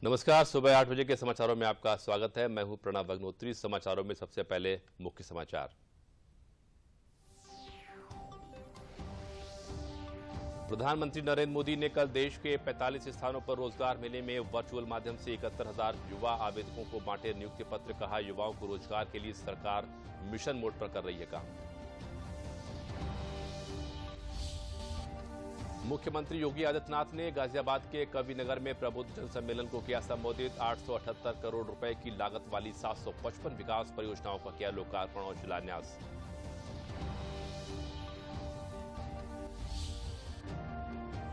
नमस्कार, सुबह 8 बजे के समाचारों में आपका स्वागत है। मैं हूं प्रणव अग्निहोत्री। समाचारों में सबसे पहले मुख्य समाचार। प्रधानमंत्री नरेंद्र मोदी ने कल देश के 45 स्थानों पर रोजगार मेले में वर्चुअल माध्यम से 71,000 युवा आवेदकों को बांटे नियुक्ति पत्र। कहा, युवाओं को रोजगार के लिए सरकार मिशन मोड पर कर रही है काम। मुख्यमंत्री योगी आदित्यनाथ ने गाजियाबाद के कविनगर में प्रबुद्ध जनसम्मेलन को किया संबोधित। 878 करोड़ रुपए की लागत वाली 755 विकास परियोजनाओं का किया लोकार्पण और शिलान्यास।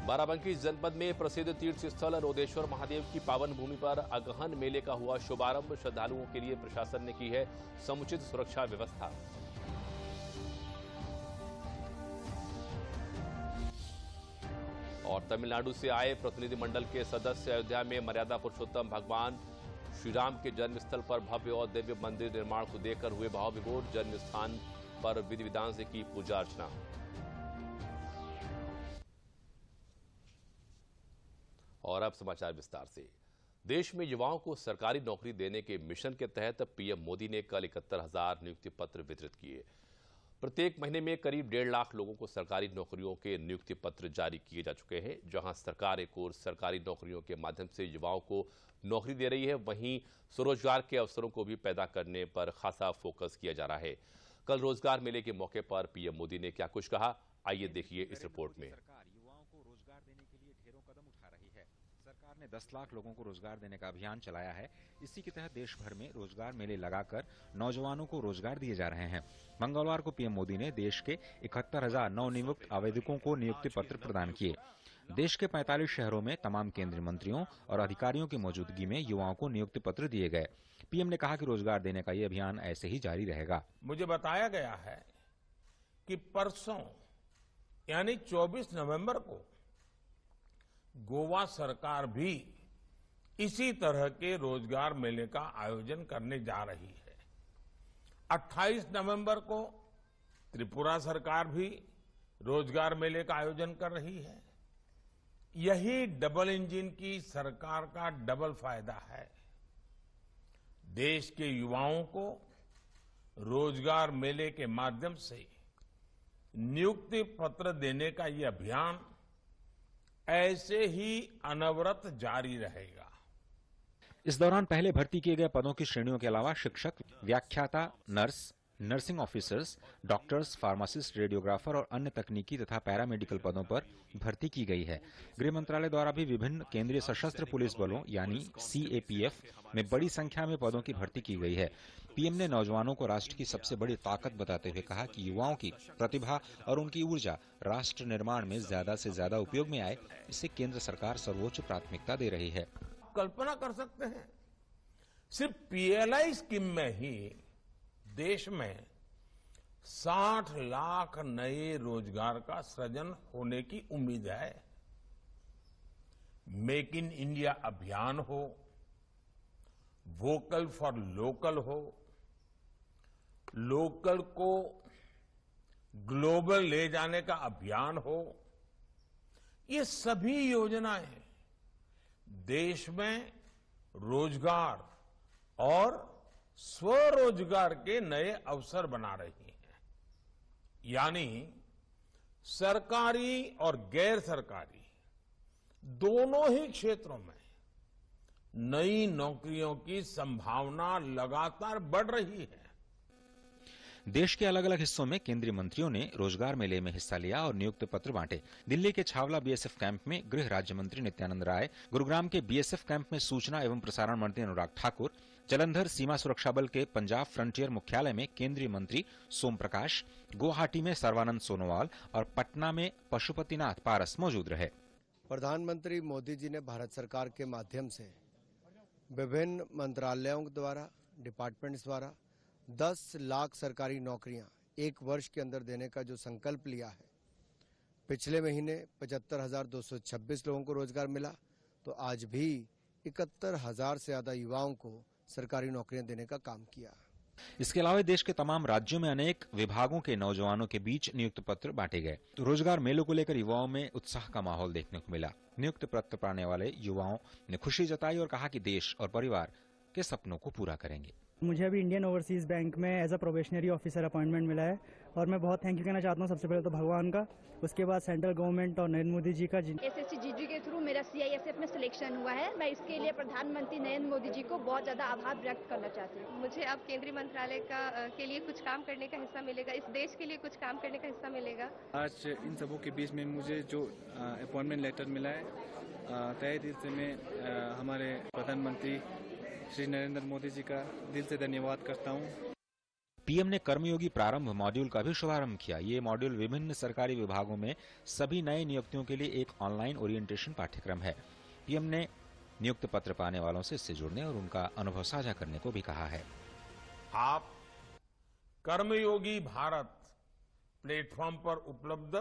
बाराबंकी जनपद में प्रसिद्ध तीर्थ स्थल रोदेश्वर महादेव की पावन भूमि पर अगहन मेले का हुआ शुभारंभ। श्रद्धालुओं के लिए प्रशासन ने की है समुचित सुरक्षा व्यवस्था। और तमिलनाडु से आए प्रतिनिधिमंडल के सदस्य अयोध्या में मर्यादा पुरुषोत्तम भगवान श्रीराम के जन्मस्थल पर भव्य और दिव्य मंदिर निर्माण को देखकर हुए भाव विभोर। जन्म स्थान पर विधि विधान से की पूजा अर्चना। और अब समाचार विस्तार से। देश में युवाओं को सरकारी नौकरी देने के मिशन के तहत पीएम मोदी ने कल 71,000 नियुक्ति पत्र वितरित किए। प्रत्येक महीने में करीब 1.5 लाख लोगों को सरकारी नौकरियों के नियुक्ति पत्र जारी किए जा चुके हैं। जहां सरकार एक ओर सरकारी नौकरियों के माध्यम से युवाओं को नौकरी दे रही है, वहीं स्वरोजगार के अवसरों को भी पैदा करने पर खासा फोकस किया जा रहा है। कल रोजगार मेले के मौके पर पीएम मोदी ने क्या कुछ कहा, आइए देखिए इस रिपोर्ट में। सरकार युवाओं को रोजगार देने के लिए ढेरों कदम उठा रही है। सरकार ने 10 लाख लोगों को रोजगार देने का अभियान चलाया है। इसी के तहत देश भर में रोजगार मेले लगाकर नौजवानों को रोजगार दिए जा रहे हैं। मंगलवार को पीएम मोदी ने देश के 71,000 नवनियुक्त आवेदकों को नियुक्ति पत्र प्रदान किए। देश के 45 शहरों में तमाम केंद्रीय मंत्रियों और अधिकारियों की मौजूदगी में युवाओं को नियुक्ति पत्र दिए गए। पीएम ने कहा कि रोजगार देने का ये अभियान ऐसे ही जारी रहेगा। मुझे बताया गया है कि परसों यानी 24 नवंबर को गोवा सरकार भी इसी तरह के रोजगार मेले का आयोजन करने जा रही है। 28 नवंबर को त्रिपुरा सरकार भी रोजगार मेले का आयोजन कर रही है। यही डबल इंजन की सरकार का डबल फायदा है। देश के युवाओं को रोजगार मेले के माध्यम से नियुक्ति पत्र देने का ये अभियान ऐसे ही अनवरत जारी रहेगा। इस दौरान पहले भर्ती किए गए पदों की श्रेणियों के अलावा शिक्षक, व्याख्याता, nurse, nursing officers, doctors, pharmacist, radiographer और अन्य तकनीकी तथा पैरामेडिकल पदों पर भर्ती की गई है। गृह मंत्रालय द्वारा भी विभिन्न केंद्रीय सशस्त्र पुलिस बलों यानी सीएपीएफ में बड़ी संख्या में पदों की भर्ती की गई है। पीएम ने नौजवानों को राष्ट्र की सबसे बड़ी ताकत बताते हुए कहा कि युवाओं की प्रतिभा और उनकी ऊर्जा राष्ट्र निर्माण में ज्यादा से ज्यादा उपयोग में आए, इसे केंद्र सरकार सर्वोच्च प्राथमिकता दे रही है। कल्पना कर सकते हैं, सिर्फ पीएलआई स्कीम में ही देश में 60 लाख नए रोजगार का सृजन होने की उम्मीद है। मेक इन इंडिया अभियान हो, वोकल फॉर लोकल हो, लोकल को ग्लोबल ले जाने का अभियान हो, ये सभी योजनाएं देश में रोजगार और स्वरोजगार के नए अवसर बना रही हैं। यानी सरकारी और गैर सरकारी दोनों ही क्षेत्रों में नई नौकरियों की संभावना लगातार बढ़ रही है। देश के अलग अलग हिस्सों में केंद्रीय मंत्रियों ने रोजगार मेले में हिस्सा लिया और नियुक्ति पत्र बांटे। दिल्ली के छावला बीएसएफ कैंप में गृह राज्य मंत्री नित्यानंद राय, गुरुग्राम के बीएसएफ कैंप में सूचना एवं प्रसारण मंत्री अनुराग ठाकुर, जालंधर सीमा सुरक्षा बल के पंजाब फ्रंटियर मुख्यालय में केंद्रीय मंत्री सोम प्रकाश, गुवाहाटी में सर्बानंद सोनोवाल और पटना में पशुपतिनाथ पारस मौजूद रहे। प्रधानमंत्री मोदी जी ने भारत सरकार के माध्यम से विभिन्न मंत्रालयों द्वारा, डिपार्टमेंट्स द्वारा 10 लाख सरकारी नौकरियां 1 वर्ष के अंदर देने का जो संकल्प लिया है, पिछले महीने 75,226 लोगों को रोजगार मिला, तो आज भी 71,000 से ज्यादा युवाओं को सरकारी नौकरियां देने का काम किया। इसके अलावा देश के तमाम राज्यों में अनेक विभागों के नौजवानों के बीच नियुक्ति पत्र बांटे गए। रोजगार मेलों को लेकर युवाओं में उत्साह का माहौल देखने को मिला। नियुक्ति पत्र पाने वाले युवाओं ने खुशी जताई और कहा कि देश और परिवार के सपनों को पूरा करेंगे। मुझे अभी इंडियन ओवरसीज बैंक में as a probationary officer appointment मिला है और मैं बहुत थैंक यू कहना चाहता हूँ सबसे पहले तो भगवान का, उसके बाद सेंट्रल गवर्नमेंट और नरेंद्र मोदी जी का। SSC-GG के थ्रू मेरा CISF में सिलेक्शन हुआ है। मैं इसके लिए प्रधानमंत्री नरेंद्र मोदी जी को बहुत ज्यादा आभार व्यक्त करना चाहती हूँ। मुझे अब केंद्रीय मंत्रालय के लिए कुछ काम करने का हिस्सा मिलेगा, इस देश के लिए कुछ काम करने का हिस्सा मिलेगा। आज इन सबों के बीच में मुझे जो अपॉइंटमेंट लेटर मिला है, तहे दिल से मैं हमारे प्रधानमंत्री श्री नरेंद्र मोदी जी का दिल से धन्यवाद करता हूँ। पीएम ने कर्मयोगी प्रारंभ मॉड्यूल का भी शुभारंभ किया। ये मॉड्यूल विभिन्न सरकारी विभागों में सभी नए नियुक्तियों के लिए एक ऑनलाइन ओरिएंटेशन पाठ्यक्रम है। पीएम ने नियुक्ति पत्र पाने वालों से इससे जुड़ने और उनका अनुभव साझा करने को भी कहा है। आप कर्मयोगी भारत प्लेटफॉर्म पर उपलब्ध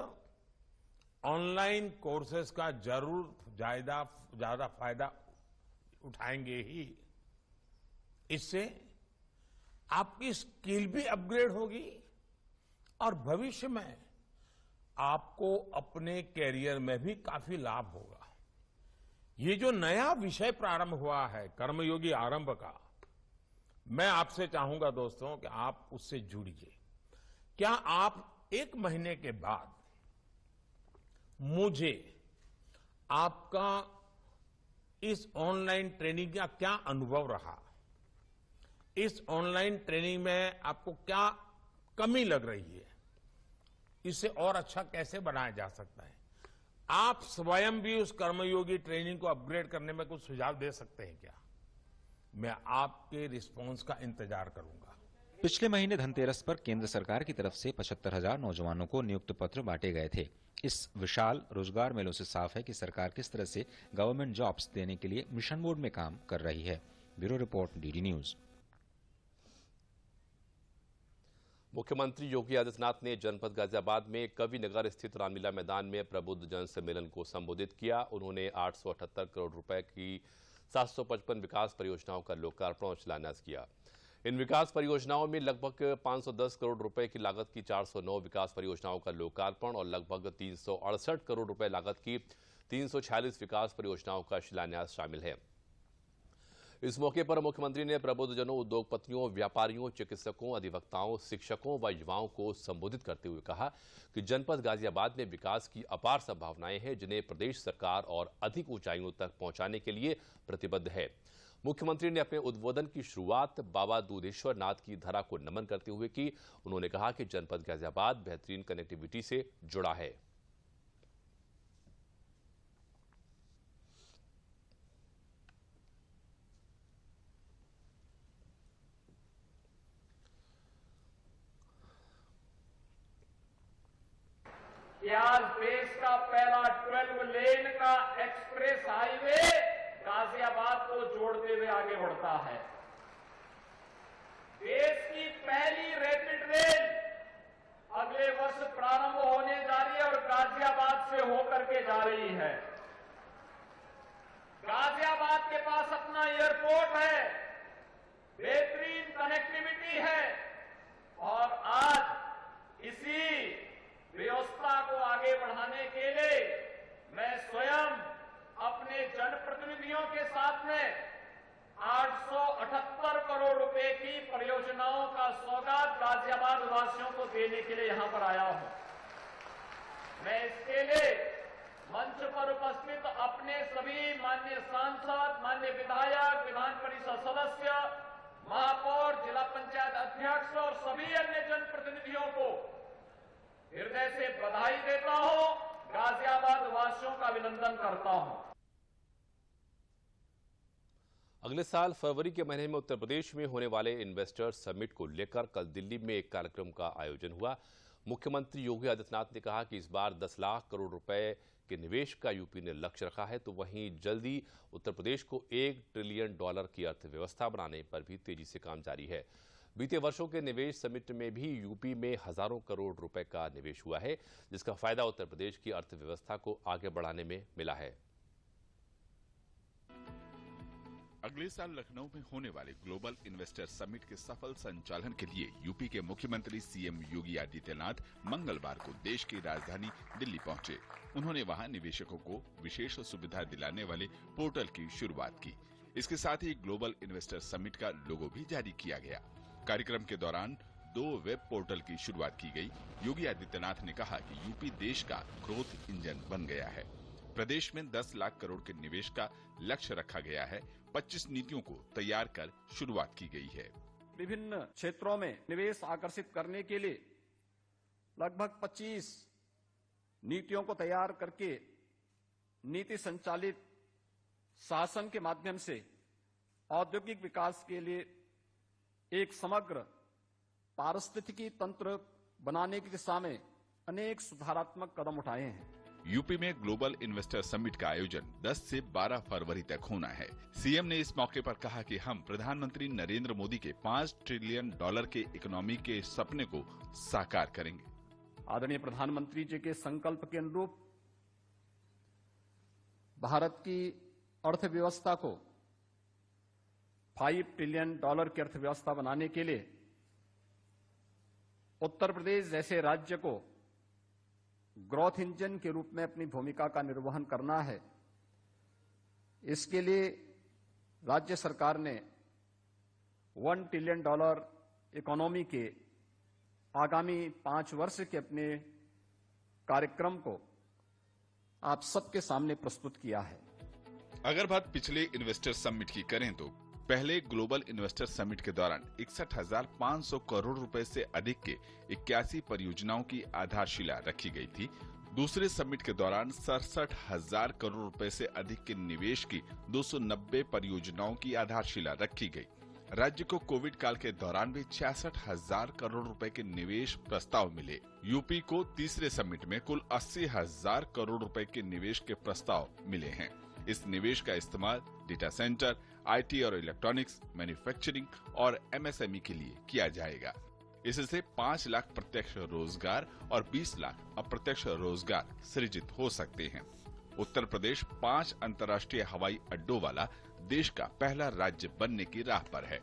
ऑनलाइन कोर्सेज का जरूर ज्यादा फायदा उठाएंगे ही। इससे आपकी स्किल भी अपग्रेड होगी और भविष्य में आपको अपने कैरियर में भी काफी लाभ होगा। ये जो नया विषय प्रारंभ हुआ है कर्मयोगी आरंभ का, मैं आपसे चाहूंगा दोस्तों कि आप उससे जुड़िए। क्या आप 1 महीने के बाद मुझे आपका इस ऑनलाइन ट्रेनिंग का क्या अनुभव रहा, इस ऑनलाइन ट्रेनिंग में आपको क्या कमी लग रही है, इसे और अच्छा कैसे बनाया जा सकता है, आप स्वयं भी उस कर्मयोगी ट्रेनिंग को अपग्रेड करने में कुछ सुझाव दे सकते हैं क्या? मैं आपके रिस्पॉन्स का इंतजार करूंगा। पिछले महीने धनतेरस पर केंद्र सरकार की तरफ से 75,000 नौजवानों को नियुक्ति पत्र बांटे गए थे। इस विशाल रोजगार मेलों से साफ है कि सरकार किस तरह से गवर्नमेंट जॉब्स देने के लिए मिशन मोड में काम कर रही है। Bureau report, DD news. मुख्यमंत्री योगी आदित्यनाथ ने जनपद गाजियाबाद में कवि नगर स्थित रामलीला मैदान में प्रबुद्ध जन सम्मेलन को संबोधित किया। उन्होंने 878 करोड़ रुपए की 755 विकास परियोजनाओं का लोकार्पण और शिलान्यास किया। इन विकास परियोजनाओं में लगभग 510 करोड़ रुपए की लागत की 409 विकास परियोजनाओं का लोकार्पण और लगभग 368 करोड़ रुपए लागत की 346 विकास परियोजनाओं का शिलान्यास शामिल है। इस मौके पर मुख्यमंत्री ने प्रबुद्धजनों, उद्योगपतियों, व्यापारियों, चिकित्सकों, अधिवक्ताओं, शिक्षकों व युवाओं को संबोधित करते हुए कहा कि जनपद गाजियाबाद में विकास की अपार संभावनाएं हैं, जिन्हें प्रदेश सरकार और अधिक ऊंचाइयों तक पहुंचाने के लिए प्रतिबद्ध है। मुख्यमंत्री ने अपने उद्बोधन की शुरुआत बाबा दूधेश्वर नाथ की धरा को नमन करते हुए की। उन्होंने कहा कि जनपद गाजियाबाद बेहतरीन कनेक्टिविटी से जुड़ा है। आज देश का पहला 12 लेन का एक्सप्रेस हाईवे गाजियाबाद को जोड़ते हुए आगे बढ़ता है। देश की पहली रैपिड रेल अगले वर्ष प्रारंभ होने जा रही है और गाजियाबाद से होकर के जा रही है। गाजियाबाद के पास अपना एयरपोर्ट है, बेहतरीन कनेक्टिविटी है और आज इसी व्यवस्था को आगे बढ़ाने के लिए मैं स्वयं अपने जनप्रतिनिधियों के साथ में 878 करोड़ रुपए की परियोजनाओं का सौगात गाजियाबाद वासियों को देने के लिए यहां पर आया हूं। मैं इसके लिए मंच पर उपस्थित अपने सभी माननीय सांसद, माननीय विधायक, विधान परिषद सदस्य, महापौर, जिला पंचायत अध्यक्ष और सभी अन्य जनप्रतिनिधियों को हृदय से बधाई देता हूं, गाजियाबाद वासियों का अभिनंदन करता हूं। अगले साल फरवरी के महीने में उत्तर प्रदेश में होने वाले इन्वेस्टर्स समिट को लेकर कल दिल्ली में एक कार्यक्रम का आयोजन हुआ। मुख्यमंत्री योगी आदित्यनाथ ने कहा कि इस बार 10 लाख करोड़ रुपए के निवेश का यूपी ने लक्ष्य रखा है, तो वहीं जल्दी उत्तर प्रदेश को $1 ट्रिलियन की अर्थव्यवस्था बनाने पर भी तेजी से काम जारी है। बीते वर्षों के निवेश समिट में भी यूपी में हजारों करोड़ रुपए का निवेश हुआ है, जिसका फायदा उत्तर प्रदेश की अर्थव्यवस्था को आगे बढ़ाने में मिला है। अगले साल लखनऊ में होने वाले ग्लोबल इन्वेस्टर समिट के सफल संचालन के लिए यूपी के मुख्यमंत्री सीएम योगी आदित्यनाथ मंगलवार को देश की राजधानी दिल्ली पहुंचे। उन्होंने वहां निवेशकों को विशेष सुविधा दिलाने वाले पोर्टल की शुरुआत की। इसके साथ ही ग्लोबल इन्वेस्टर समिट का लोगो भी जारी किया गया। कार्यक्रम के दौरान 2 वेब पोर्टल की शुरुआत की गई। योगी आदित्यनाथ ने कहा कि यूपी देश का ग्रोथ इंजन बन गया है। प्रदेश में 10 लाख करोड़ के निवेश का लक्ष्य रखा गया है। 25 नीतियों को तैयार कर शुरुआत की गई है। विभिन्न क्षेत्रों में निवेश आकर्षित करने के लिए लगभग 25 नीतियों को तैयार करके नीति संचालित शासन के माध्यम से औद्योगिक विकास के लिए एक समग्र पारिस्थितिकी तंत्र बनाने की दिशा में अनेक सुधारात्मक कदम उठाए हैं। यूपी में ग्लोबल इन्वेस्टर समिट का आयोजन 10 से 12 फरवरी तक होना है। सीएम ने इस मौके पर कहा कि हम प्रधानमंत्री नरेंद्र मोदी के $5 ट्रिलियन के इकोनॉमी के सपने को साकार करेंगे। आदरणीय प्रधानमंत्री जी के संकल्प के अनुरूप भारत की अर्थव्यवस्था को $5 ट्रिलियन की अर्थव्यवस्था बनाने के लिए उत्तर प्रदेश जैसे राज्य को ग्रोथ इंजन के रूप में अपनी भूमिका का निर्वहन करना है। इसके लिए राज्य सरकार ने $1 ट्रिलियन इकोनॉमी के आगामी 5 वर्ष के अपने कार्यक्रम को आप सबके सामने प्रस्तुत किया है। अगर बात पिछले इन्वेस्टर समिट की करें तो पहले ग्लोबल इन्वेस्टर समिट के दौरान 61,500 करोड़ रुपए से अधिक के 81 परियोजनाओं की आधारशिला रखी गई थी। दूसरे समिट के दौरान 67,000 करोड़ रुपए से अधिक के निवेश की 290 परियोजनाओं की आधारशिला रखी गई। राज्य को कोविड काल के दौरान भी 66,000 करोड़ रुपए के निवेश प्रस्ताव मिले। यूपी को तीसरे समिट में कुल 80,000 करोड़ रुपए के निवेश के प्रस्ताव मिले हैं। इस निवेश का इस्तेमाल डेटा सेंटर, आईटी और इलेक्ट्रॉनिक्स, मैन्युफैक्चरिंग और एमएसएमई के लिए किया जाएगा। इससे 5 लाख प्रत्यक्ष रोजगार और 20 लाख अप्रत्यक्ष रोजगार सृजित हो सकते हैं। उत्तर प्रदेश 5 अंतर्राष्ट्रीय हवाई अड्डों वाला देश का पहला राज्य बनने की राह पर है।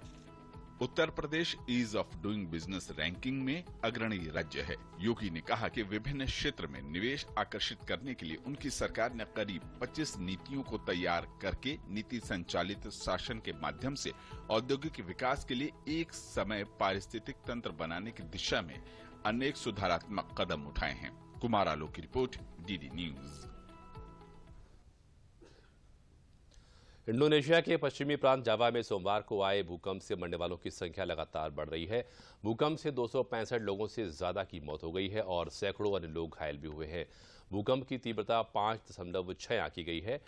Uttar Pradesh ease of doing business ranking में अग्रणी राज्य है। योगी ने कहा कि विभिन्न क्षेत्र में निवेश आकर्षित करने के लिए उनकी सरकार ने करीब 25 नीतियों को तैयार करके नीति संचालित शासन के माध्यम से औद्योगिक विकास के लिए एक समय पारिस्थितिक तंत्र बनाने की दिशा में अनेक सुधारात्मक कदम उठाए हैं। कुमार आलोक की रिपोर्ट, डीडी न्यूज। इंडोनेशिया के पश्चिमी प्रांत जावा में सोमवार को आए भूकंप से मरने वालों की संख्या लगातार बढ़ रही है। भूकंप से 265 लोगों से ज्यादा की मौत हो गई है और सैकड़ों अन्य लोग घायल भी हुए हैं। भूकंप की तीव्रता 5.6 आंकी गई है।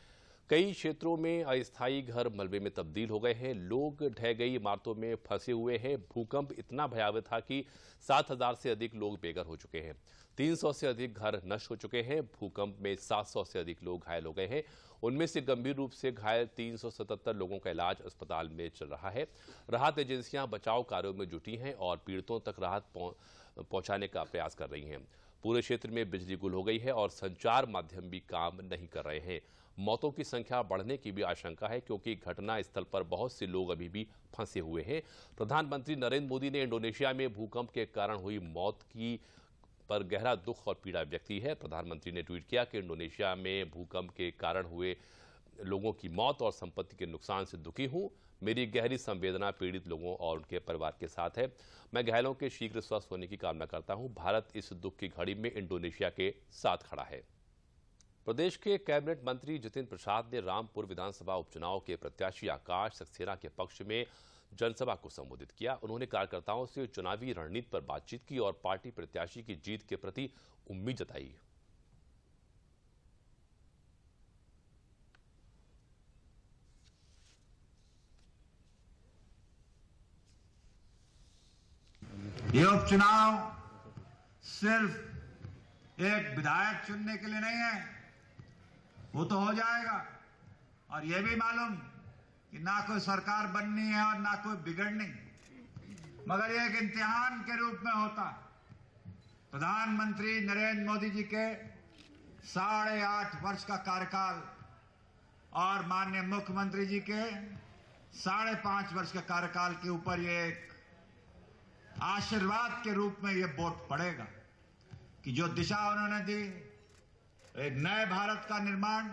कई क्षेत्रों में अस्थायी घर मलबे में तब्दील हो गए हैं। लोग ढह गई इमारतों में फंसे हुए हैं। भूकंप इतना भयावह था कि 7,000 से अधिक लोग बेघर हो चुके हैं। 300 से अधिक घर नष्ट हो चुके हैं। भूकंप में 700 से अधिक लोग घायल हो गए हैं। उनमें से गंभीर रूप से घायल 377 लोगों का इलाज अस्पताल में चल रहा है। राहत एजेंसियां बचाव कार्यों में जुटी हैं और पीड़ितों तक राहत पहुंचाने का प्रयास कर रही हैं। पूरे क्षेत्र में बिजली गुल हो गई है और संचार माध्यम भी काम नहीं कर रहे हैं। मौतों की संख्या बढ़ने की भी आशंका है क्योंकि घटना स्थल पर बहुत से लोग अभी भी फंसे हुए हैं। प्रधानमंत्री नरेंद्र मोदी ने इंडोनेशिया में भूकंप के कारण हुई मौत की पर गहरा दुख और पीड़ा व्यक्त की है। प्रधानमंत्री ने ट्वीट किया कि इंडोनेशिया में भूकंप के कारण हुए लोगों की मौत और संपत्ति के नुकसान से दुखी हूं। मेरी गहरी संवेदना पीड़ित लोगों और उनके परिवार के साथ है। मैं घायलों के शीघ्र स्वस्थ होने की कामना करता हूं। भारत इस दुख की घड़ी में इंडोनेशिया के साथ खड़ा है। प्रदेश के कैबिनेट मंत्री जितेंद्र प्रसाद ने रामपुर विधानसभा उपचुनाव के प्रत्याशी आकाश सक्सेना के पक्ष में जनसभा को संबोधित किया। उन्होंने कार्यकर्ताओं से चुनावी रणनीति पर बातचीत की और पार्टी प्रत्याशी की जीत के प्रति उम्मीद जताई। ये उपचुनाव सिर्फ एक विधायक चुनने के लिए नहीं है, वो तो हो जाएगा। और ये भी मालूम कि ना कोई सरकार बननी है और ना कोई बिगड़नी, मगर ये एक इम्तिहान के रूप में होता। प्रधानमंत्री नरेंद्र मोदी जी के 8.5 वर्ष का कार्यकाल और माननीय मुख्यमंत्री जी के 5.5 वर्ष के कार्यकाल के ऊपर ये एक आशीर्वाद के रूप में ये वोट पड़ेगा कि जो दिशा उन्होंने दी, एक नए भारत का निर्माण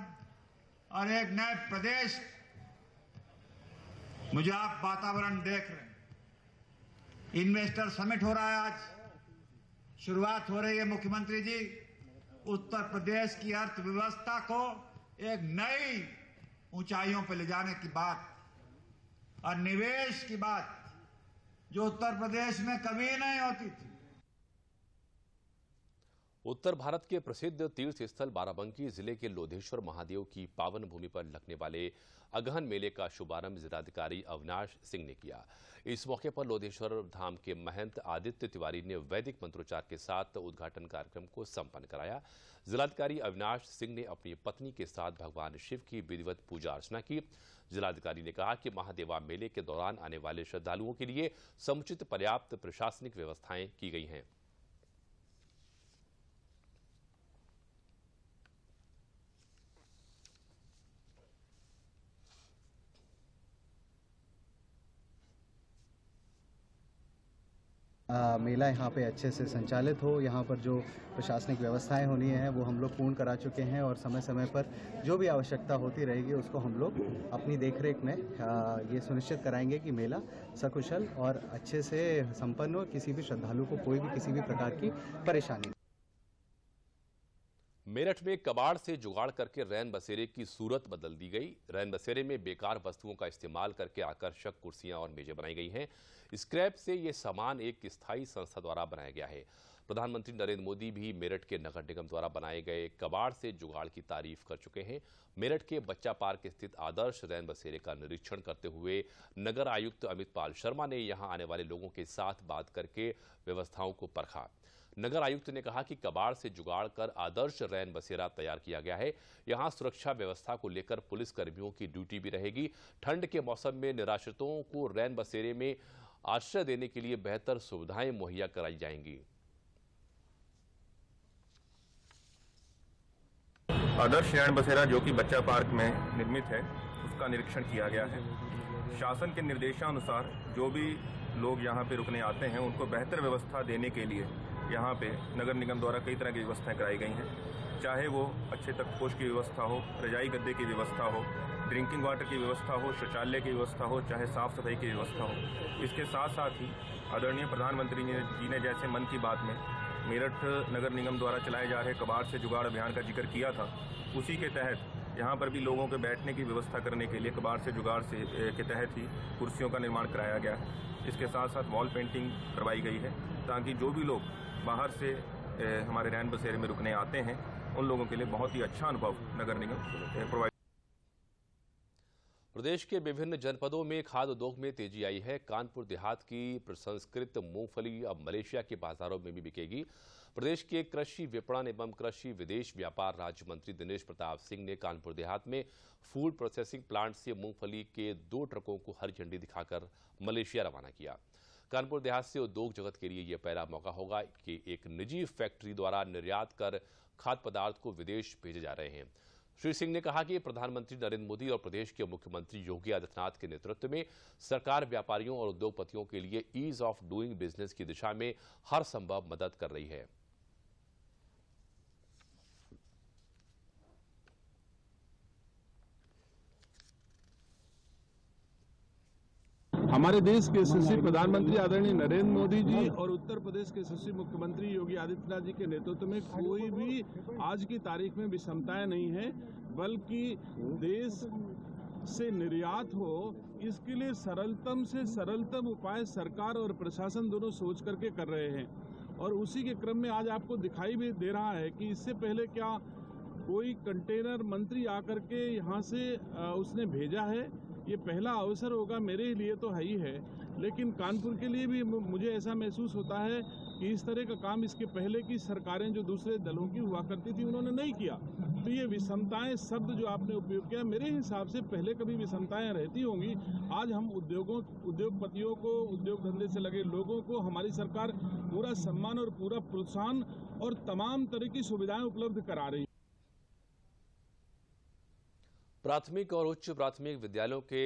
और एक नए प्रदेश। मुझे आप वातावरण देख रहे हैं, इन्वेस्टर समिट हो रहा है, आज शुरुआत हो रही है। मुख्यमंत्री जी, उत्तर प्रदेश की अर्थव्यवस्था को एक नई ऊंचाइयों पर ले जाने की बात और निवेश की बात जो उत्तर प्रदेश में कभी नहीं होती थी। उत्तर भारत के प्रसिद्ध तीर्थ स्थल बाराबंकी जिले के लोधेश्वर महादेव की पावन भूमि पर लगने वाले अगहन मेले का शुभारंभ जिलाधिकारी अविनाश सिंह ने किया। इस मौके पर लोधेश्वर धाम के महंत आदित्य तिवारी ने वैदिक मंत्रोच्चार के साथ उद्घाटन कार्यक्रम को संपन्न कराया। जिलाधिकारी अविनाश सिंह ने अपनी पत्नी के साथ भगवान शिव की विधिवत पूजा अर्चना की। जिलाधिकारी ने कहा कि महादेवा मेले के दौरान आने वाले श्रद्धालुओं के लिए समुचित पर्याप्त प्रशासनिक व्यवस्थाएं की गई हैं। मेला यहाँ पे अच्छे से संचालित हो। यहाँ पर जो प्रशासनिक व्यवस्थाएं होनी है वो हम लोग पूर्ण करा चुके हैं और समय समय पर जो भी आवश्यकता होती रहेगी उसको हम लोग अपनी देखरेख में ये सुनिश्चित कराएंगे कि मेला सकुशल और अच्छे से संपन्न हो, किसी भी श्रद्धालु को कोई भी किसी भी प्रकार की परेशानी। मेरठ में कबाड़ से जुगाड़ करके रैन बसेरे की सूरत बदल दी गई। रैन बसेरे में बेकार वस्तुओं का इस्तेमाल करके आकर्षक कुर्सियां और मेजें बनाई गई हैं। स्क्रैप से ये सामान एक स्थायी संस्था द्वारा बनाया गया है। प्रधानमंत्री नरेंद्र मोदी भी मेरठ के नगर निगम द्वारा बनाए गए कबाड़ से जुगाड़ की तारीफ कर चुके हैं। मेरठ के बच्चा पार्क स्थित आदर्श रैन बसेरे का निरीक्षण करते हुए नगर आयुक्त अमित पाल शर्मा ने यहां आने वाले लोगों के साथ बात करके व्यवस्थाओं को परखा। नगर आयुक्त ने कहा कि कबाड़ से जुगाड़ कर आदर्श रैन बसेरा तैयार किया गया है। यहां सुरक्षा व्यवस्था को लेकर पुलिस कर्मियों की ड्यूटी भी रहेगी। ठंड के मौसम में निराश्रितों को रैन बसेरे में आश्रय देने के लिए बेहतर सुविधाएं मुहैया कराई जाएंगी। आदर्श रैन बसेरा जो कि बच्चा पार्क में निर्मित है, उसका निरीक्षण किया गया है। शासन के निर्देशानुसार जो भी लोग यहाँ पे रुकने आते हैं उनको बेहतर व्यवस्था देने के लिए यहाँ पे नगर निगम द्वारा कई तरह की व्यवस्थाएं कराई गई हैं। चाहे वो अच्छे तकपोष की व्यवस्था हो, रजाई गद्दे की व्यवस्था हो, ड्रिंकिंग वाटर की व्यवस्था हो, शौचालय की व्यवस्था हो, चाहे साफ सफाई की व्यवस्था हो। इसके साथ साथ ही आदरणीय प्रधानमंत्री जी ने जैसे मन की बात में मेरठ नगर निगम द्वारा चलाए जा रहे कबाड़ से जुगाड़ अभियान का जिक्र किया था, उसी के तहत यहाँ पर भी लोगों के बैठने की व्यवस्था करने के लिए कबाड़ से जुगाड़ से के तहत ही कुर्सियों का निर्माण कराया गया है। इसके साथ साथ वॉल पेंटिंग करवाई गई है ताकि जो भी लोग बाहर से हमारे रैन बसेरे में रुकने आते हैं उन लोगों के लिए बहुत ही अच्छा अनुभव नगर निगम प्रोवाइड। प्रदेश के विभिन्न जनपदों में खाद्य उद्योग में तेजी आई है। कानपुर देहात की प्रसंस्कृत मूंगफली अब मलेशिया के बाजारों में भी बिकेगी। प्रदेश के कृषि विपणन एवं कृषि विदेश व्यापार राज्य मंत्री दिनेश प्रताप सिंह ने कानपुर देहात में फूड प्रोसेसिंग प्लांट से मूंगफली के 2 ट्रकों को हरी झंडी दिखाकर मलेशिया रवाना किया। कानपुर देहात से उद्योग जगत के लिए यह पहला मौका होगा कि एक निजी फैक्ट्री द्वारा निर्यात कर खाद्य पदार्थ को विदेश भेजे जा रहे हैं। श्री सिंह ने कहा कि प्रधानमंत्री नरेंद्र मोदी और प्रदेश के मुख्यमंत्री योगी आदित्यनाथ के नेतृत्व में सरकार व्यापारियों और उद्योगपतियों के लिए ईज ऑफ डूइंग बिजनेस की दिशा में हर संभव मदद कर रही है। हमारे देश के यशस्वी प्रधानमंत्री आदरणीय नरेंद्र मोदी जी और उत्तर प्रदेश के यशस्वी मुख्यमंत्री योगी आदित्यनाथ जी के नेतृत्व में कोई भी आज की तारीख में विषमताएं नहीं है, बल्कि देश से निर्यात हो इसके लिए सरलतम से सरलतम उपाय सरकार और प्रशासन दोनों सोच करके कर रहे हैं। और उसी के क्रम में आज आपको दिखाई भी दे रहा है कि इससे पहले क्या कोई कंटेनर मंत्री आकर के यहाँ से उसने भेजा है। ये पहला अवसर होगा, मेरे लिए तो है ही है, लेकिन कानपुर के लिए भी मुझे ऐसा महसूस होता है कि इस तरह का काम इसके पहले की सरकारें जो दूसरे दलों की हुआ करती थी उन्होंने नहीं किया। तो ये विषमताएं शब्द जो आपने उपयोग किया, मेरे हिसाब से पहले कभी विषमताएं रहती होंगी। आज हम उद्योगपतियों को, उद्योग धंधे से लगे लोगों को हमारी सरकार पूरा सम्मान और पूरा प्रोत्साहन और तमाम तरह की सुविधाएं उपलब्ध करा रही है। प्राथमिक और उच्च प्राथमिक विद्यालयों के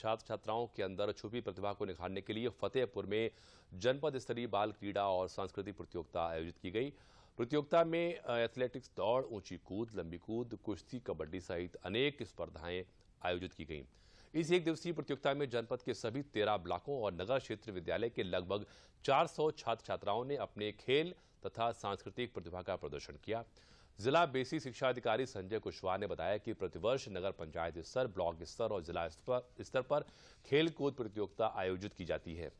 छात्र छात्राओं के अंदर छुपी प्रतिभा को निखारने के लिए फतेहपुर में जनपद स्तरीय बाल क्रीड़ा और सांस्कृतिक प्रतियोगिता आयोजित की गई। प्रतियोगिता में एथलेटिक्स, दौड़, ऊंची कूद, लंबी कूद, कुश्ती, कबड्डी सहित अनेक स्पर्धाएं आयोजित की गईं। इस एक दिवसीय प्रतियोगिता में जनपद के सभी 13 ब्लॉकों और नगर क्षेत्र विद्यालय के लगभग 400 छात्र छात्राओं ने अपने खेल तथा सांस्कृतिक प्रतिभा का प्रदर्शन किया। जिला बेसिक शिक्षा अधिकारी संजय कुशवाहा ने बताया कि प्रतिवर्ष नगर पंचायत स्तर, ब्लॉक स्तर और जिला स्तर पर खेल कूद प्रतियोगिता आयोजित की जाती है।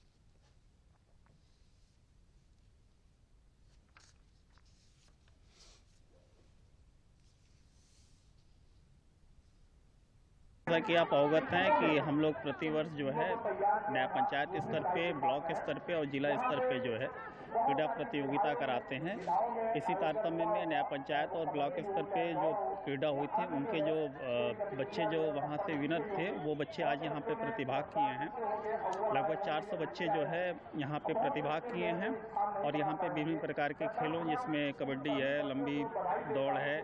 जैसा कि आप अवगत हैं कि हम लोग प्रतिवर्ष जो है नया पंचायत स्तर पे, ब्लॉक स्तर पे और जिला स्तर पे जो है क्रीड़ा प्रतियोगिता कराते हैं। इसी तारतम्य में नया पंचायत और ब्लॉक स्तर पे जो क्रीड़ा हुई थी, उनके जो बच्चे जो वहाँ से विनर थे, वो बच्चे आज यहाँ पे प्रतिभाग किए हैं। लगभग 400 बच्चे जो है यहाँ पे प्रतिभाग किए हैं और यहाँ पे विभिन्न प्रकार के खेलों जिसमें कबड्डी है, लंबी दौड़ है,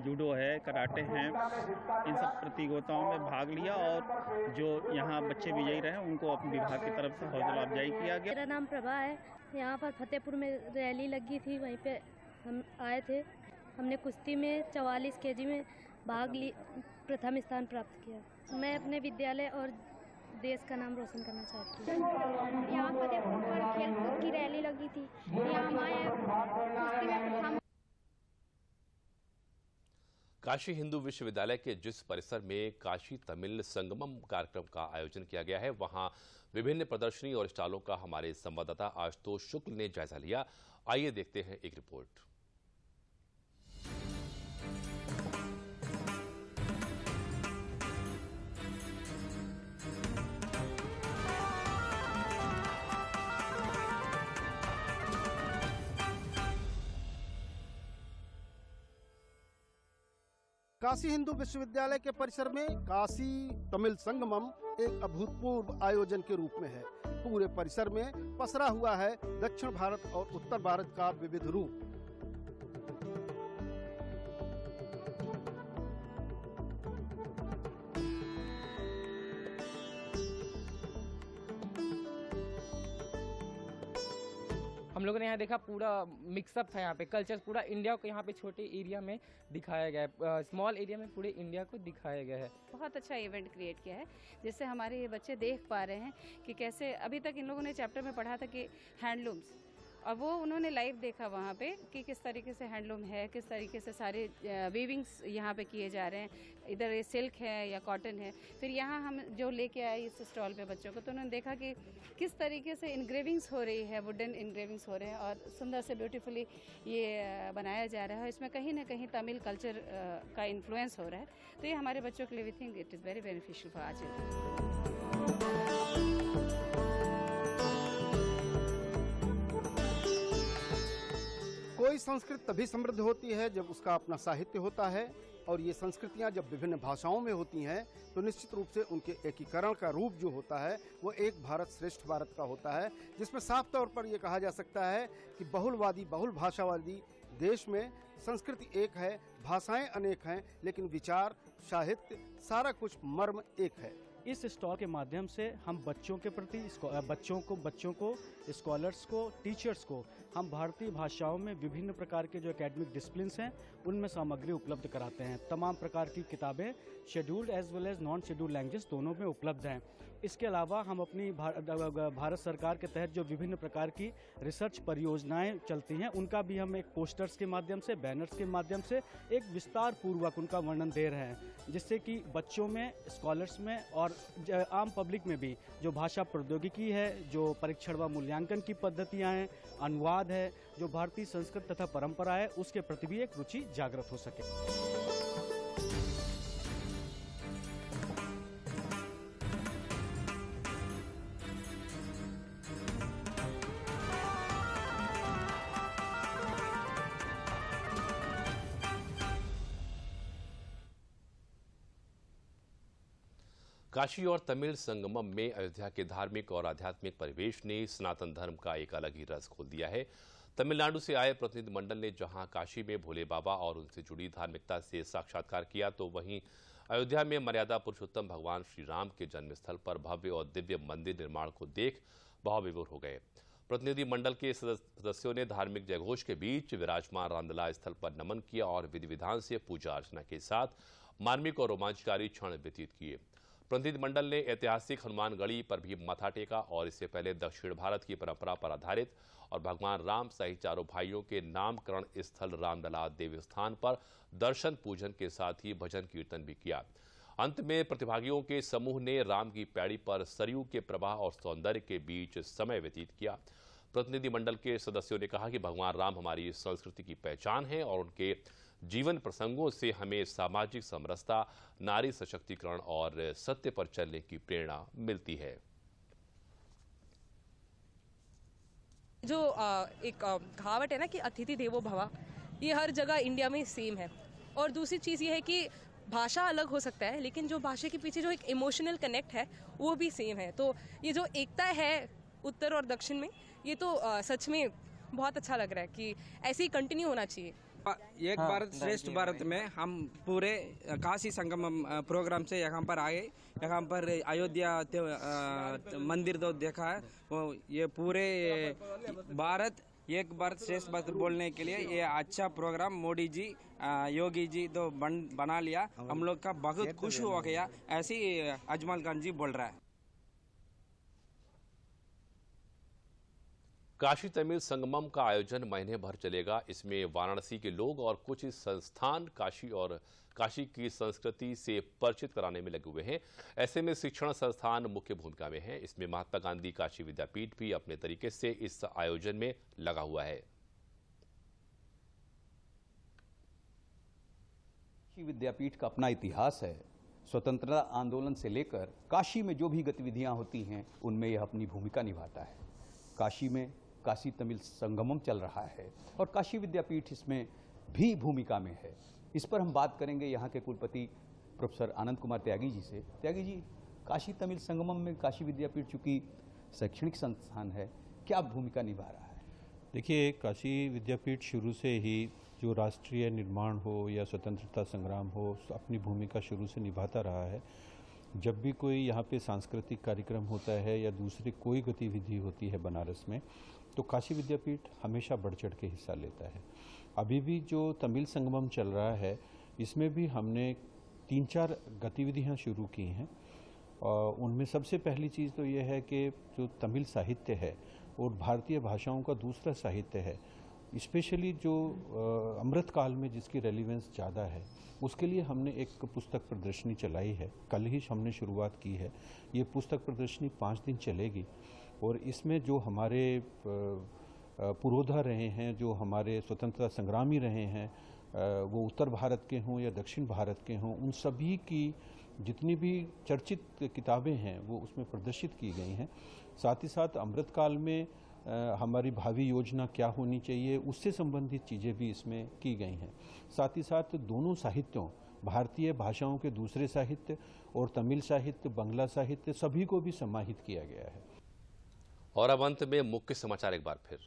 जूडो है, कराटे हैं, इन सब प्रतियोगिताओं में भाग लिया और जो यहाँ बच्चे विजयी रहे उनको अपने विभाग की तरफ से हौसला अफजाई किया गया। मेरा नाम प्रभा है। यहाँ पर फतेहपुर में रैली लगी थी, वहीं पे हम आए थे। हमने कुश्ती में 44 केजी में भाग ली, प्रथम स्थान प्राप्त किया। मैं अपने विद्यालय और देश का नाम रोशन करना चाहती हूँ। यहाँ फतेहपुर पर खेलकूद की रैली लगी थी, यहाँ हमारे कुश्ती में प्रथम। काशी हिंदू विश्वविद्यालय के जिस परिसर में काशी तमिल संगमम कार्यक्रम का आयोजन किया गया है, वहां विभिन्न प्रदर्शनी और स्टॉलों का हमारे संवाददाता आशुतोष शुक्ल ने जायजा लिया। आइए देखते हैं एक रिपोर्ट। काशी हिंदू विश्वविद्यालय के परिसर में काशी तमिल संगमम एक अभूतपूर्व आयोजन के रूप में है। पूरे परिसर में पसरा हुआ है दक्षिण भारत और उत्तर भारत का विविध रूप। हम लोगों ने यहाँ देखा पूरा मिक्सअप था, यहाँ पे कल्चर पूरा इंडिया को यहाँ पे छोटे एरिया में दिखाया गया है, स्मॉल एरिया में पूरे इंडिया को दिखाया गया है। बहुत अच्छा इवेंट क्रिएट किया है, जिससे हमारे ये बच्चे देख पा रहे हैं कि कैसे अभी तक इन लोगों ने चैप्टर में पढ़ा था कि हैंडलूम्स, और वो उन्होंने लाइव देखा वहाँ पे कि किस तरीके से हैंडलूम है, किस तरीके से सारे वीविंग्स यहाँ पे किए जा रहे हैं। इधर ये सिल्क है या कॉटन है। फिर यहाँ हम जो लेके आए इस स्टॉल पे बच्चों को, तो उन्होंने देखा कि किस तरीके से इनग्रेविंग्स हो रही है, वुडन इनग्रेविंग्स हो रहे हैं और सुंदर से ब्यूटीफुली ये बनाया जा रहा है। इसमें कहीं ना कहीं तमिल कल्चर का इन्फ्लुएंस हो रहा है। तो ये हमारे बच्चों के लिए we think it is very beneficial for our children. कोई संस्कृति तभी समृद्ध होती है जब उसका अपना साहित्य होता है, और ये संस्कृतियां जब विभिन्न भाषाओं में होती हैं तो निश्चित रूप से उनके एकीकरण का रूप जो होता है वो एक भारत श्रेष्ठ भारत का होता है, जिसमें साफ तौर पर ये कहा जा सकता है कि बहुलवादी बहुल भाषावादी देश में संस्कृति एक है, भाषाएं अनेक हैं, लेकिन विचार, साहित्य, सारा कुछ मर्म एक है। इस स्टॉल के माध्यम से हम बच्चों के प्रति बच्चों को स्कॉलर्स को, टीचर्स को हम भारतीय भाषाओं में विभिन्न प्रकार के जो एकेडमिक डिसिप्लिन्स हैं उनमें सामग्री उपलब्ध कराते हैं। तमाम प्रकार की किताबें scheduled as well as non scheduled language दोनों में उपलब्ध हैं। इसके अलावा हम अपनी भारत सरकार के तहत जो विभिन्न प्रकार की रिसर्च परियोजनाएं चलती हैं उनका भी हम एक पोस्टर्स के माध्यम से, बैनर्स के माध्यम से एक विस्तार पूर्वक उनका वर्णन दे रहे हैं, जिससे कि बच्चों में, स्कॉलर्स में और आम पब्लिक में भी जो भाषा प्रौद्योगिकी है, जो परीक्षण व मूल्यांकन की पद्धतियाँ हैं, अनुवाद है, जो भारतीय संस्कृति तथा परंपरा है, उसके प्रति भी एक रुचि जागृत हो सके। काशी और तमिल संगमम में अयोध्या के धार्मिक और आध्यात्मिक परिवेश ने सनातन धर्म का एक अलग ही रस खोल दिया है। तमिलनाडु से आए प्रतिनिधिमंडल ने जहां काशी में भोले बाबा और उनसे जुड़ी धार्मिकता से साक्षात्कार किया, तो वहीं अयोध्या में मर्यादा पुरुषोत्तम भगवान श्री राम के जन्मस्थल पर भव्य और दिव्य मंदिर निर्माण को देख भाव विभोर हो गए। प्रतिनिधि मंडल के सदस्यों ने धार्मिक जयघोष के बीच विराजमान रामलला स्थल पर नमन किया और विधि विधान से पूजा अर्चना के साथ मार्मिक और रोमांचकारी क्षण व्यतीत किए। प्रतिनिधिमंडल ने ऐतिहासिक हनुमानगढ़ी पर भी माथा टेका और इससे पहले दक्षिण भारत की परंपरा पर आधारित और भगवान राम सहित चारों भाइयों के नामकरण स्थल रामलला देवस्थान पर दर्शन पूजन के साथ ही भजन कीर्तन भी किया। अंत में प्रतिभागियों के समूह ने राम की पैड़ी पर सरयू के प्रवाह और सौंदर्य के बीच समय व्यतीत किया। प्रतिनिधिमंडल के सदस्यों ने कहा कि भगवान राम हमारी संस्कृति की पहचान है और उनके जीवन प्रसंगों से हमें सामाजिक समरसता, नारी सशक्तिकरण और सत्य पर चलने की प्रेरणा मिलती है। जो एक कहावत है ना कि अतिथि देवो भव, ये हर जगह इंडिया में सेम है। और दूसरी चीज़ ये है कि भाषा अलग हो सकता है, लेकिन जो भाषा के पीछे जो एक इमोशनल कनेक्ट है वो भी सेम है। तो ये जो एकता है उत्तर और दक्षिण में, ये तो सच में बहुत अच्छा लग रहा है कि ऐसे ही कंटिन्यू होना चाहिए। एक भारत श्रेष्ठ भारत में हम पूरे काशी संगमम प्रोग्राम से यहाँ पर आए, यहाँ पर अयोध्या मंदिर तो देखा है। वो ये पूरे भारत एक भारत श्रेष्ठ भारत बोलने के लिए ये अच्छा प्रोग्राम मोदी जी योगी जी तो बना लिया। हम लोग का बहुत खुश हो गया, ऐसे ही अजमल खान जी बोल रहा है। काशी तमिल संगमम का आयोजन महीने भर चलेगा। इसमें वाराणसी के लोग और कुछ संस्थान काशी की संस्कृति से परिचित कराने में लगे हुए हैं। ऐसे में शिक्षण संस्थान मुख्य भूमिका में है। इसमें महात्मा गांधी काशी विद्यापीठ भी अपने तरीके से इस आयोजन में लगा हुआ है। काशी विद्यापीठ का अपना इतिहास है। स्वतंत्रता आंदोलन से लेकर काशी में जो भी गतिविधियां होती हैं उनमें यह अपनी भूमिका निभाता है। काशी में काशी तमिल संगमम चल रहा है और काशी विद्यापीठ इसमें भी भूमिका में है। इस पर हम बात करेंगे यहाँ के कुलपति प्रोफेसर आनंद कुमार त्यागी जी से। त्यागी जी, काशी तमिल संगमम में काशी विद्यापीठ चूंकि शैक्षणिक संस्थान है, क्या भूमिका निभा रहा है? देखिए, काशी विद्यापीठ शुरू से ही जो राष्ट्रीय निर्माण हो या स्वतंत्रता संग्राम हो, अपनी भूमिका शुरू से निभाता रहा है। जब भी कोई यहाँ पे सांस्कृतिक कार्यक्रम होता है या दूसरी कोई गतिविधि होती है बनारस में, तो काशी विद्यापीठ हमेशा बढ़ चढ़ के हिस्सा लेता है। अभी भी जो तमिल संगमम चल रहा है, इसमें भी हमने 3-4 गतिविधियाँ शुरू की हैं। और उनमें सबसे पहली चीज़ तो ये है कि जो तमिल साहित्य है और भारतीय भाषाओं का दूसरा साहित्य है, स्पेशली जो अमृतकाल में जिसकी रेलिवेंस ज़्यादा है, उसके लिए हमने एक पुस्तक प्रदर्शनी चलाई है। कल ही हमने शुरुआत की है। ये पुस्तक प्रदर्शनी 5 दिन चलेगी और इसमें जो हमारे पुरोधा रहे हैं, जो हमारे स्वतंत्रता संग्रामी रहे हैं, वो उत्तर भारत के हों या दक्षिण भारत के हों, उन सभी की जितनी भी चर्चित किताबें हैं वो उसमें प्रदर्शित की गई हैं। साथ ही साथ अमृतकाल में हमारी भावी योजना क्या होनी चाहिए, उससे संबंधित चीज़ें भी इसमें की गई हैं। साथ ही साथ दोनों साहित्यों, भारतीय भाषाओं के दूसरे साहित्य और तमिल साहित्य, बांग्ला साहित्य, सभी को भी समाहित किया गया है। और अब अंत में मुख्य समाचार एक बार फिर।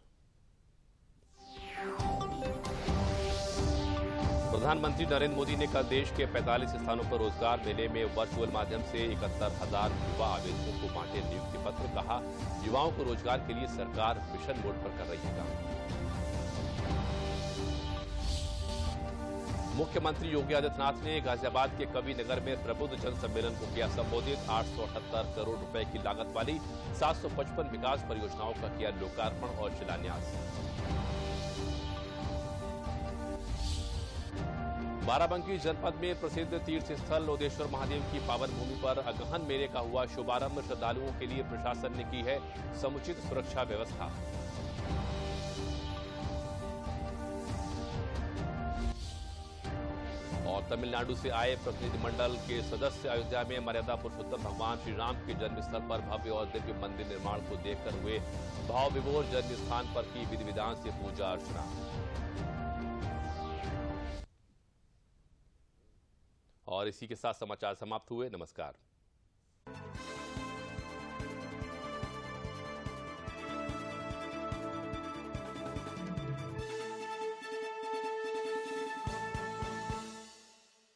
प्रधानमंत्री नरेंद्र मोदी ने कल देश के 45 स्थानों पर रोजगार मेले में वर्चुअल माध्यम से 71,000 युवा आवेदकों को बांटे नियुक्ति पत्र। कहा, युवाओं को रोजगार के लिए सरकार मिशन मोड पर कर रही है काम। मुख्यमंत्री योगी आदित्यनाथ ने गाजियाबाद के कवि नगर में प्रबुद्ध जन सम्मेलन को किया संबोधित। 878 करोड़ रुपए की लागत वाली 755 विकास परियोजनाओं का किया लोकार्पण और शिलान्यास। बाराबंकी जनपद में प्रसिद्ध तीर्थ स्थल लोधेश्वर महादेव की पावन भूमि पर अगहन मेले का हुआ शुभारंभ। श्रद्धालुओं के लिए प्रशासन ने की है समुचित सुरक्षा व्यवस्था। और तमिलनाडु से आए प्रतिनिधिमंडल के सदस्य अयोध्या में मर्यादा पुरुषोत्तम भगवान श्री राम के जन्मस्थल पर भव्य और दिव्य मंदिर निर्माण को देखकर हुए भाव विभोर। जन्म स्थान पर की विधि विधान से पूजा अर्चना। और इसी के साथ समाचार समाप्त हुए। नमस्कार।